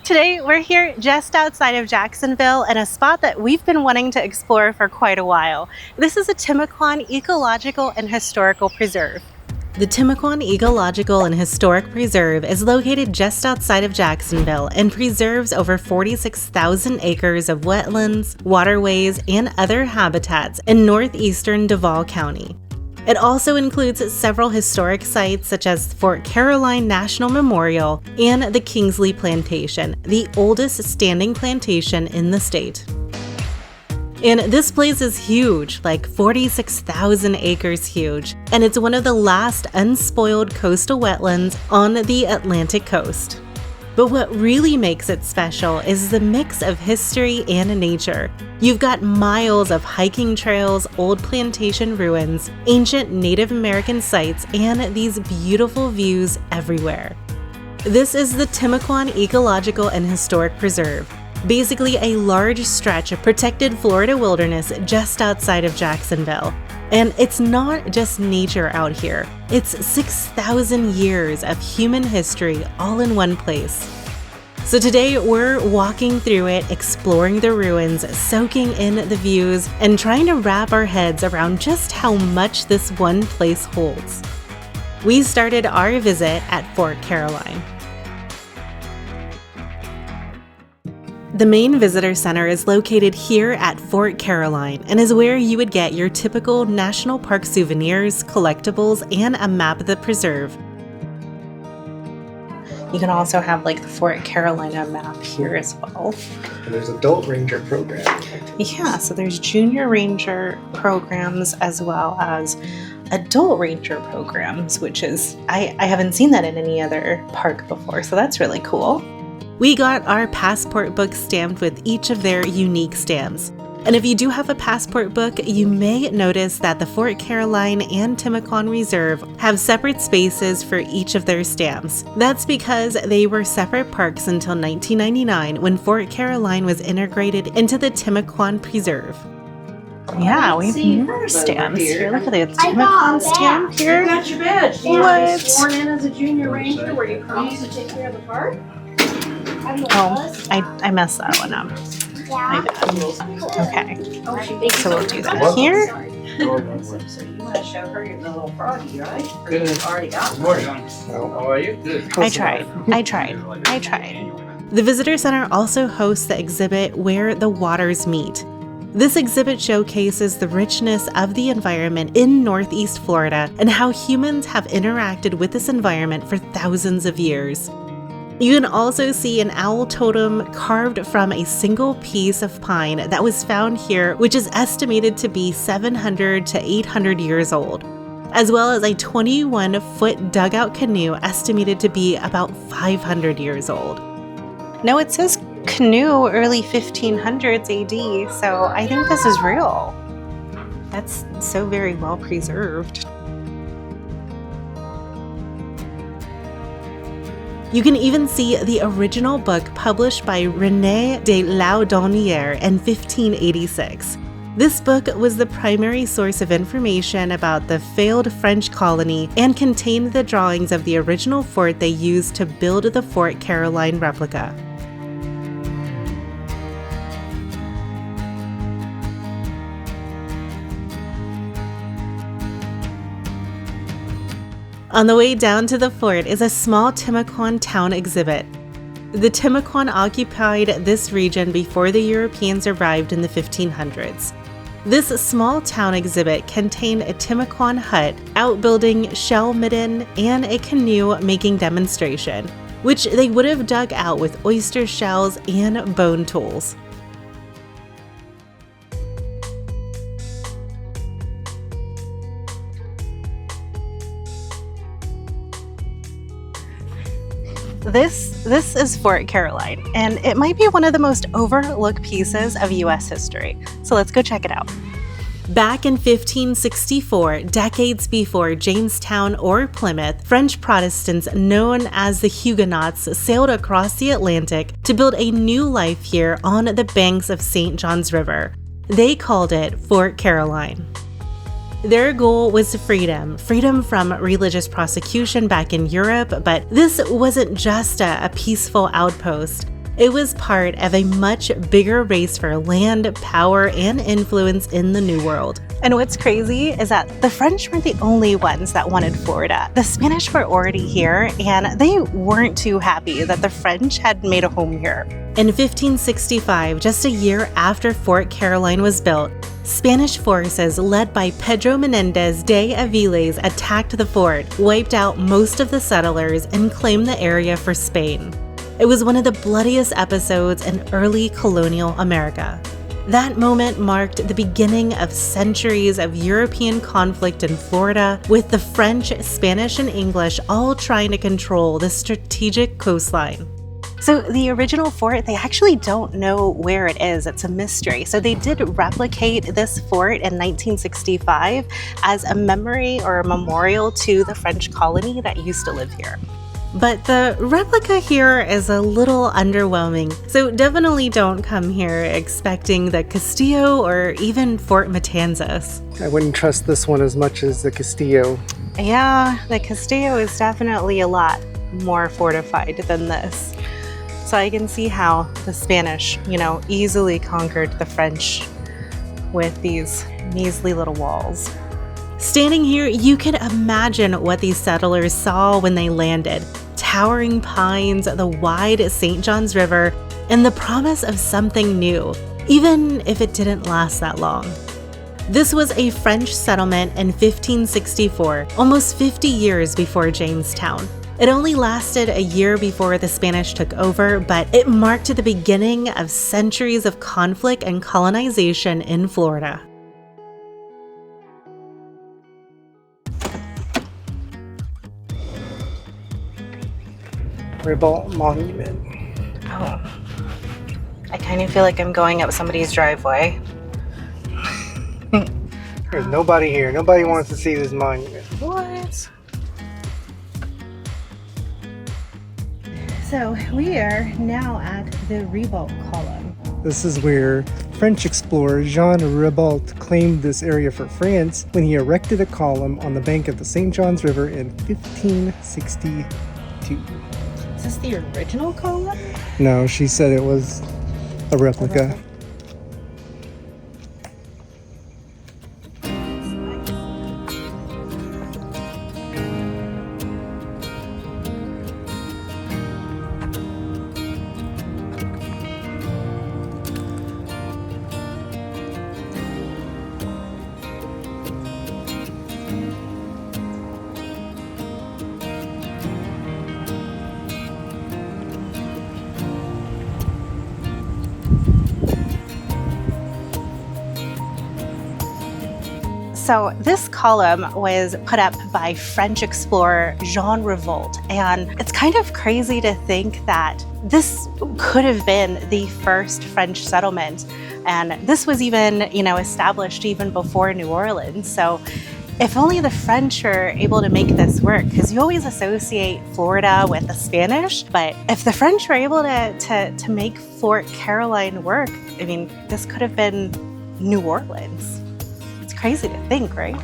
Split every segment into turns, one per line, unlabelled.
Today, we're here just outside of Jacksonville in a spot that we've been wanting to explore for quite a while. This is the Timucuan Ecological and Historical Preserve. The Timucuan Ecological and Historic Preserve is located just outside of Jacksonville and preserves over 46,000 acres of wetlands, waterways, and other habitats in northeastern Duval County. It also includes several historic sites such as Fort Caroline National Memorial and the Kingsley Plantation, the oldest standing plantation in the state. And this place is huge, like 46,000 acres huge, and it's one of the last unspoiled coastal wetlands on the Atlantic coast. But what really makes it special is the mix of history and nature. You've got miles of hiking trails, old plantation ruins, ancient Native American sites, and these beautiful views everywhere. This is the Timucuan Ecological and Historic Preserve, basically a large stretch of protected Florida wilderness just outside of Jacksonville. And it's not just nature out here, it's 6,000 years of human history all in one place. So today we're walking through it, exploring the ruins, soaking in the views, and trying to wrap our heads around just how much this one place holds. We started our visit at Fort Caroline. The main visitor center is located here at Fort Caroline and is where you would get your typical national park souvenirs, collectibles, and a map of the preserve. You can also have like the Fort Carolina map here as well.
And there's adult ranger program.
Yeah, so there's junior ranger programs as well as adult ranger programs, which is, I haven't seen that in any other park before, so that's really cool. We got our passport book stamped with each of their unique stamps. And if you do have a passport book, you may notice that the Fort Caroline and Timucuan Reserve have separate spaces for each of their stamps. That's because they were separate parks until 1999 when Fort Caroline was integrated into the Timucuan Preserve. Yeah, we have more stamps here. Look at the Timucuan stamp here.
You got your badge. You
What?
were sworn in as a junior ranger where you promised to take care of the park?
Oh, I messed that one up. My bad. Okay, so we'll do that here.
So you want to show her your little froggy, right? Or
Good.
you've already got
Good
one.
morning. How are you? Good.
I tried. The Visitor Center also hosts the exhibit Where the Waters Meet. This exhibit showcases the richness of the environment in Northeast Florida and how humans have interacted with this environment for thousands of years. You can also see an owl totem carved from a single piece of pine that was found here, which is estimated to be 700 to 800 years old, as well as a 21-foot dugout canoe estimated to be about 500 years old. No, it says canoe early 1500s AD, so I think this is real. That's so very well preserved. You can even see the original book published by René de Laudonnière in 1586. This book was the primary source of information about the failed French colony and contained the drawings of the original fort they used to build the Fort Caroline replica. On the way down to the fort is a small Timucuan town exhibit. The Timucuan occupied this region before the Europeans arrived in the 1500s. This small town exhibit contained a Timucuan hut, outbuilding, shell midden, and a canoe making demonstration, which they would have dug out with oyster shells and bone tools. This is Fort Caroline, and it might be one of the most overlooked pieces of U.S. history. So let's go check it out. Back in 1564, decades before Jamestown or Plymouth, French Protestants known as the Huguenots sailed across the Atlantic to build a new life here on the banks of St. John's River. They called it Fort Caroline. Their goal was freedom from religious prosecution back in Europe, but this wasn't just a peaceful outpost. It was part of a much bigger race for land, power, and influence in the New World. And what's crazy is that the French weren't the only ones that wanted Florida. The Spanish were already here, and they weren't too happy that the French had made a home here. In 1565, just a year after Fort Caroline was built, Spanish forces led by Pedro Menendez de Aviles attacked the fort, wiped out most of the settlers, and claimed the area for Spain. It was one of the bloodiest episodes in early colonial America. That moment marked the beginning of centuries of European conflict in Florida, with the French, Spanish, and English all trying to control the strategic coastline. So the original fort, they actually don't know where it is. It's a mystery. So they did replicate this fort in 1965 as a memory or a memorial to the French colony that used to live here. But the replica here is a little underwhelming, so definitely don't come here expecting the Castillo or even Fort Matanzas.
I wouldn't trust this one as much as the Castillo.
Yeah, the Castillo is definitely a lot more fortified than this. So I can see how the Spanish, easily conquered the French with these measly little walls. Standing here, you can imagine what these settlers saw when they landed. Towering pines, the wide St. Johns River, and the promise of something new, even if it didn't last that long. This was a French settlement in 1564, almost 50 years before Jamestown. It only lasted a year before the Spanish took over, but it marked the beginning of centuries of conflict and colonization in Florida.
Ribault Monument.
Oh, I kind of feel like I'm going up somebody's driveway.
There's nobody here. Nobody wants to see this monument.
What? So we are now at the Rebolt Club.
This is where French explorer Jean Ribault claimed this area for France when he erected a column on the bank of the St. Johns River in 1562.
Is this the original column?
No, she said it was a replica.
So this column was put up by French explorer Jean Ribault, and it's kind of crazy to think that this could have been the first French settlement, and this was even, established even before New Orleans. So if only the French were able to make this work, because you always associate Florida with the Spanish, but if the French were able to make Fort Caroline work, this could have been New Orleans. Crazy to think, right?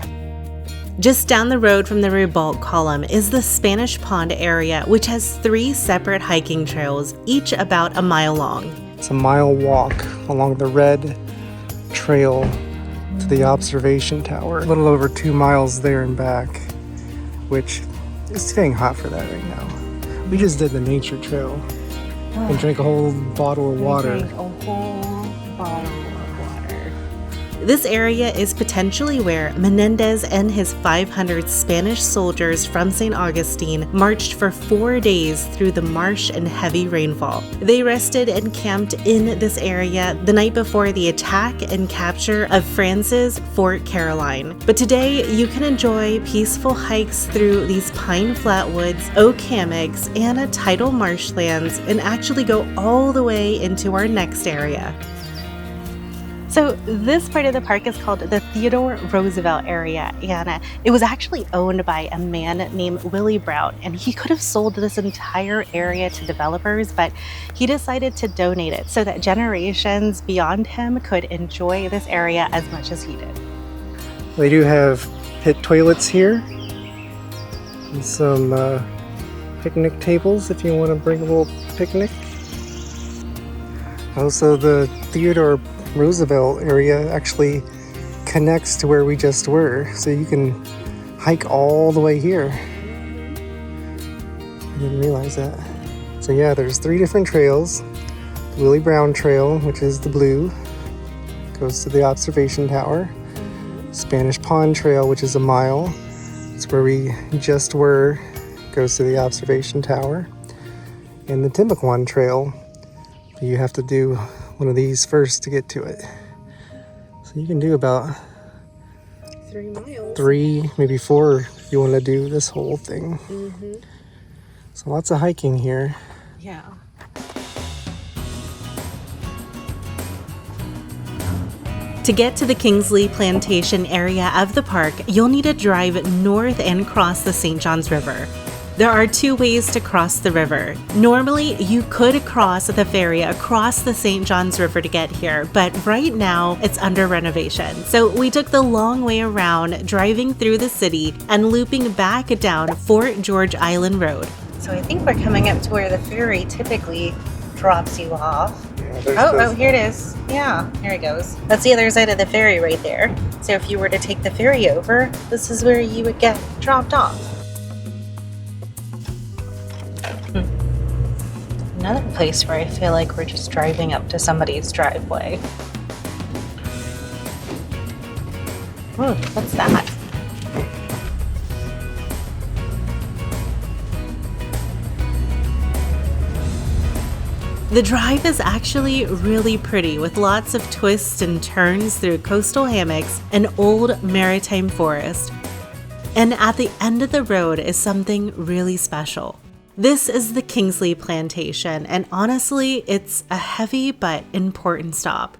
Just down the road from the Ribault column is the Spanish Pond area, which has 3 separate hiking trails, each about a mile long.
It's a mile walk along the red trail to the observation tower. A little over 2 miles there and back, which is getting hot for that right now. We just did the nature trail and drank a whole bottle of water.
This area is potentially where Menendez and his 500 Spanish soldiers from St. Augustine marched for 4 days through the marsh and heavy rainfall. They rested and camped in this area the night before the attack and capture of France's Fort Caroline. But today, you can enjoy peaceful hikes through these pine flatwoods, oak hammocks, and tidal marshlands, and actually go all the way into our next area. So this part of the park is called the Theodore Roosevelt Area, and it was actually owned by a man named Willie Brown, and he could have sold this entire area to developers, but he decided to donate it so that generations beyond him could enjoy this area as much as he did.
They do have pit toilets here and some picnic tables if you want to bring a little picnic. Also, the Theodore Roosevelt area actually connects to where we just were, so you can hike all the way here. I didn't realize that. So yeah, there's 3 different trails. The Willie Brown Trail, which is the blue, goes to the observation tower. Spanish Pond Trail, which is a mile, it's where we just were, goes to the observation tower. And the Timucuan Trail, you have to do one of these first to get to it. So you can do about
3 miles.
3, maybe 4 if you want to do this whole thing. So lots of hiking here.
Yeah. To get to the Kingsley Plantation area of the park, you'll need to drive north and cross the St. Johns River. There are 2 ways to cross the river. Normally, you could cross the ferry across the St. Johns River to get here, but right now it's under renovation. So we took the long way around, driving through the city and looping back down Fort George Island Road. So I think we're coming up to where the ferry typically drops you off. Oh, here it is. Yeah, here it goes. That's the other side of the ferry right there. So if you were to take the ferry over, this is where you would get dropped off. Another place where I feel like we're just driving up to somebody's driveway. Ooh, what's that? The drive is actually really pretty, with lots of twists and turns through coastal hammocks and old maritime forest. And at the end of the road is something really special. This is the Kingsley Plantation, and honestly, it's a heavy but important stop.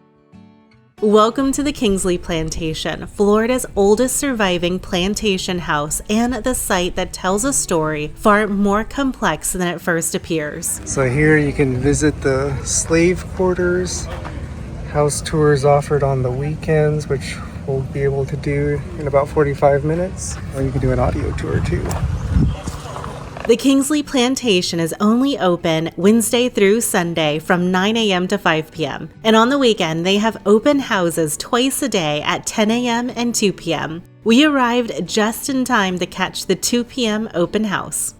Welcome to the Kingsley Plantation, Florida's oldest surviving plantation house and the site that tells a story far more complex than it first appears.
So here you can visit the slave quarters, house tours offered on the weekends, which we'll be able to do in about 45 minutes, or you can do an audio tour too.
The Kingsley Plantation is only open Wednesday through Sunday from 9 a.m. to 5 p.m. And on the weekend, they have open houses twice a day at 10 a.m. and 2 p.m. We arrived just in time to catch the 2 p.m. open house.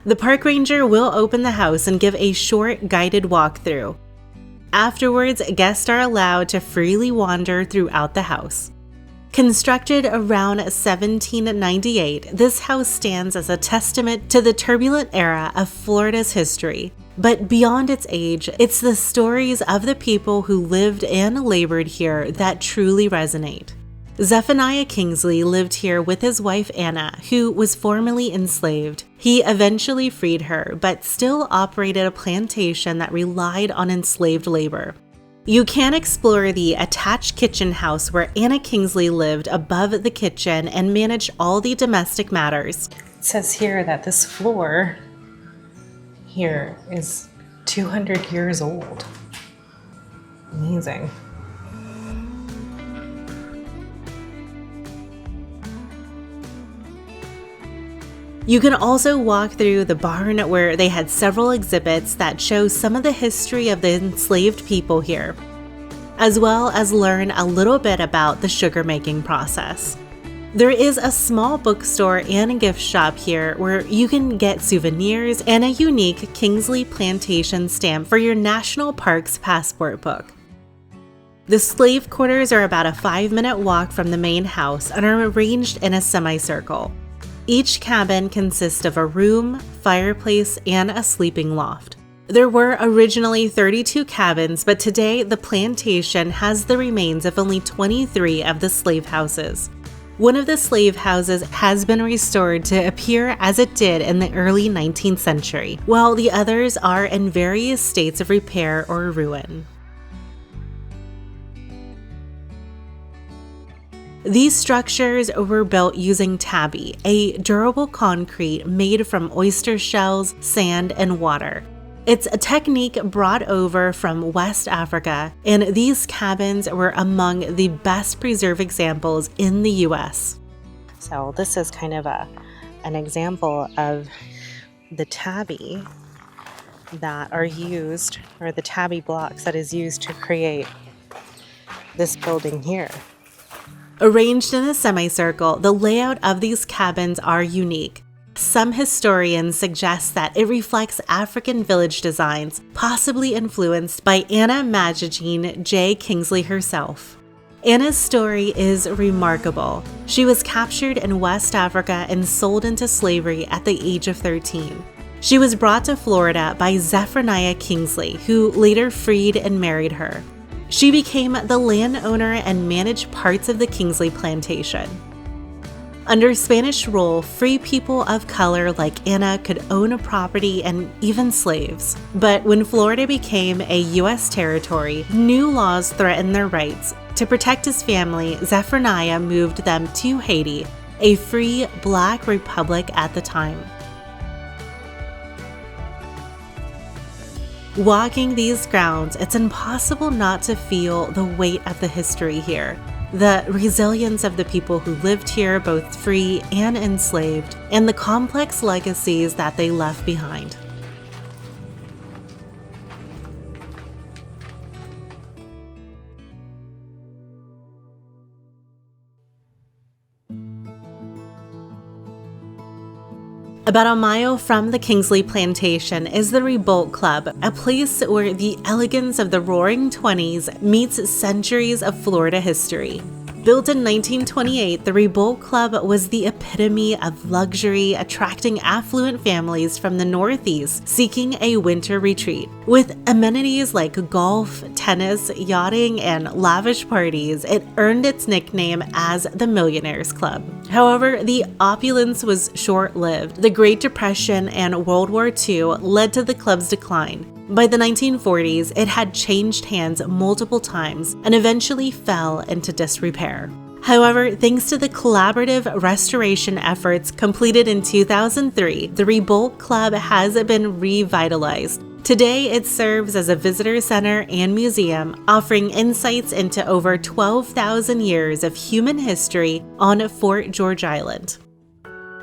The park ranger will open the house and give a short guided walkthrough. Afterwards, guests are allowed to freely wander throughout the house. Constructed around 1798, this house stands as a testament to the turbulent era of Florida's history. But beyond its age, it's the stories of the people who lived and labored here that truly resonate. Zephaniah Kingsley lived here with his wife Anna, who was formerly enslaved. He eventually freed her, but still operated a plantation that relied on enslaved labor. You can explore the attached kitchen house where Anna Kingsley lived above the kitchen and managed all the domestic matters. It says here that this floor here is 200 years old. Amazing. You can also walk through the barn where they had several exhibits that show some of the history of the enslaved people here, as well as learn a little bit about the sugar making process. There is a small bookstore and a gift shop here where you can get souvenirs and a unique Kingsley Plantation stamp for your National Parks passport book. The slave quarters are about a 5-minute walk from the main house and are arranged in a semicircle. Each cabin consists of a room, fireplace, and a sleeping loft. There were originally 32 cabins, but today the plantation has the remains of only 23 of the slave houses. One of the slave houses has been restored to appear as it did in the early 19th century, while the others are in various states of repair or ruin. These structures were built using tabby, a durable concrete made from oyster shells, sand, and water. It's a technique brought over from West Africa, and these cabins were among the best preserved examples in the U.S. So this is kind of an example of the tabby that are used, or the tabby blocks that is used to create this building here. Arranged in a semicircle, the layout of these cabins are unique. Some historians suggest that it reflects African village designs, possibly influenced by Anna Magdalene J. Kingsley herself. Anna's story is remarkable. She was captured in West Africa and sold into slavery at the age of 13. She was brought to Florida by Zephaniah Kingsley, who later freed and married her. She became the landowner and managed parts of the Kingsley Plantation. Under Spanish rule, free people of color like Anna could own a property and even slaves. But when Florida became a U.S. territory, new laws threatened their rights. To protect his family, Zephaniah moved them to Haiti, a free black republic at the time. Walking these grounds, it's impossible not to feel the weight of the history here. The resilience of the people who lived here, both free and enslaved, and the complex legacies that they left behind. About a mile from the Kingsley Plantation is the Rebolt Club, a place where the elegance of the Roaring Twenties meets centuries of Florida history. Built in 1928, the Ribault Club was the epitome of luxury, attracting affluent families from the Northeast seeking a winter retreat. With amenities like golf, tennis, yachting, and lavish parties, it earned its nickname as the Millionaires Club. However, the opulence was short-lived. The Great Depression and World War II led to the club's decline. By the 1940s, it had changed hands multiple times and eventually fell into disrepair. However, thanks to the collaborative restoration efforts completed in 2003, the Rebolt Club has been revitalized. Today, it serves as a visitor center and museum, offering insights into over 12,000 years of human history on Fort George Island.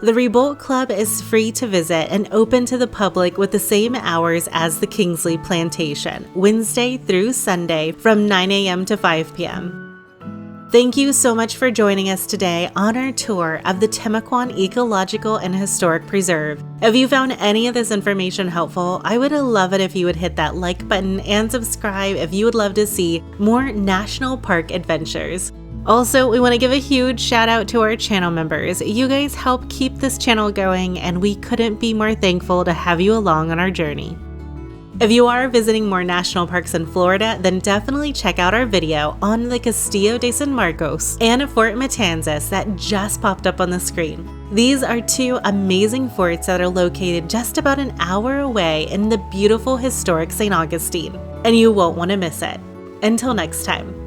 The Rebolt Club is free to visit and open to the public with the same hours as the Kingsley Plantation, Wednesday through Sunday from 9 a.m. to 5 p.m. Thank you so much for joining us today on our tour of the Timucuan Ecological and Historic Preserve. If you found any of this information helpful, I would love it if you would hit that like button and subscribe if you would love to see more national park adventures. Also, we want to give a huge shout out to our channel members. You guys help keep this channel going, and we couldn't be more thankful to have you along on our journey. If you are visiting more national parks in Florida, then definitely check out our video on the Castillo de San Marcos and Fort Matanzas that just popped up on the screen. These are two amazing forts that are located just about an hour away in the beautiful historic St. Augustine, and you won't want to miss it. Until next time.